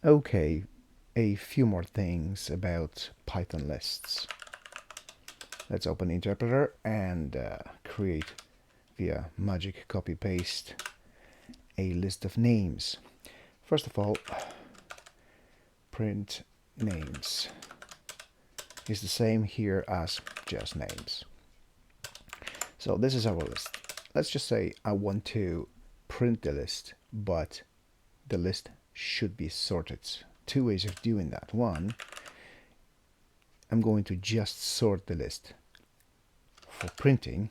Okay, a few more things about Python lists. Let's open the interpreter and create via magic copy paste a list of names. First of all, print names is the same here as just names. So this is our list. Let's just say I want to print the list, but the list should be sorted. Two ways of doing that. One, I'm going to just sort the list for printing.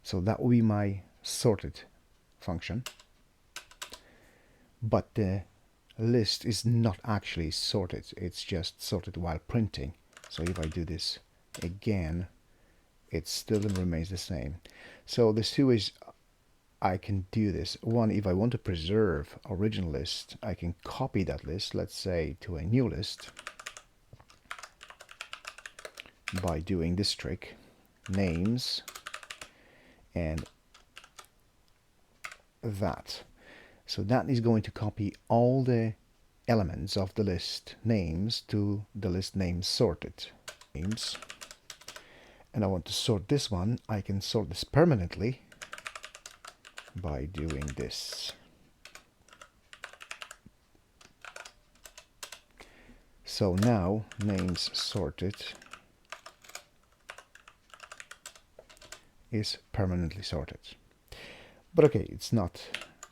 So that will be my sorted function. But the list is not actually sorted. It's just sorted while printing. So if I do this again, it still remains the same. So there's two ways I can do this. One, if I want to preserve original list, I can copy that list, let's say, to a new list by doing this trick, names, and that. So that is going to copy all the elements of the list names to the list names sorted. Names. And I want to sort this one. I can sort this permanently by doing this. So now names sorted is permanently sorted. But okay, it's not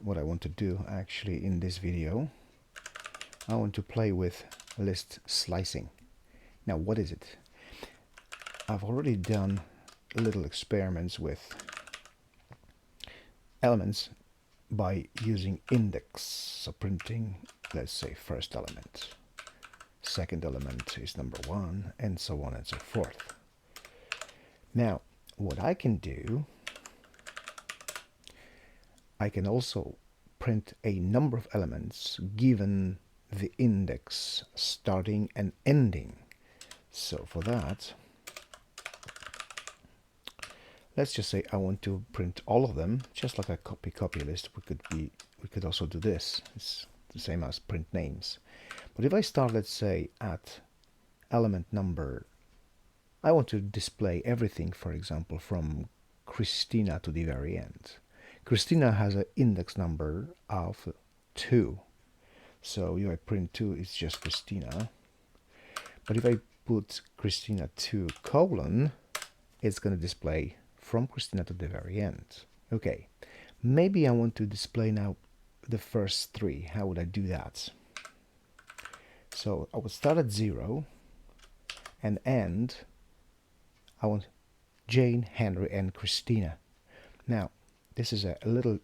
what I want to do actually in this video. I want to play with list slicing. Now what is it? I've already done little experiments with elements by using index. So printing, let's say, first element. Second element is number 1, and so on and so forth. Now, what I can do, I can also print a number of elements given the index starting and ending. So for that, let's just say I want to print all of them, just like a copy list. We could also do this. It's the same as print names. But if I start, let's say, at element number, I want to display everything, for example, from Christina to the very end. Christina has an index number of 2. So if I print 2, it's just Christina. But if I put Christina 2 colon, it's going to display from Christina to the very end. Okay, maybe I want to display now the first 3. How would I do that? So I would start at 0 and end. I want Jane, Henry, and Christina. Now, this is a little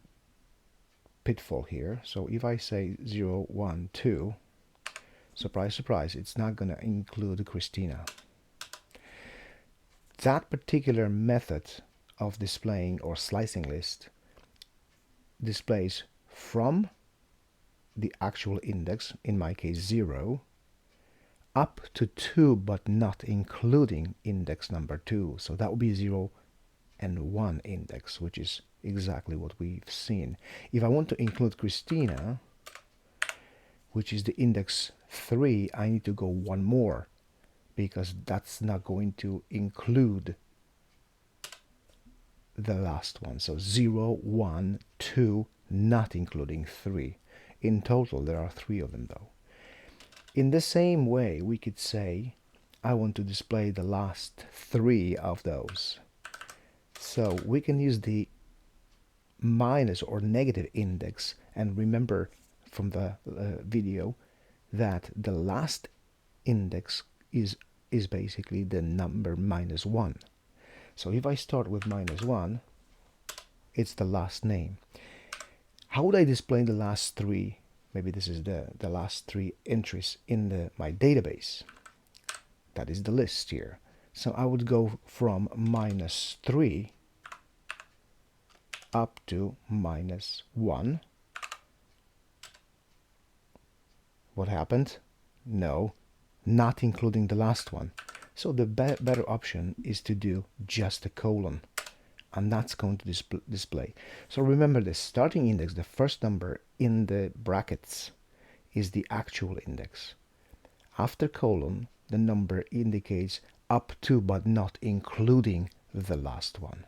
pitfall here. So if I say 0, 1, 2, surprise, surprise, it's not going to include Christina. That particular method of displaying or slicing list displays from the actual index, in my case 0, up to 2, but not including index number 2. So that would be 0 and 1 index, which is exactly what we've seen. If I want to include Christina, which is the index 3, I need to go one more, because that's not going to include the last one. So 0, 1, 2, not including 3. In total, there are 3 of them, though. In the same way, we could say, I want to display the last 3 of those. So we can use the minus or negative index, and remember from the video that the last index is basically the number -1. So if I start with -1, it's the last name. How would I display the last 3? Maybe this is the last 3 entries in my database. That is the list here. So I would go from -3 up to -1. What happened? No, not including the last one. So the better option is to do just a colon and that's going to display. So remember this starting index, the first number in the brackets, is the actual index. After colon, the number indicates up to but not including the last one.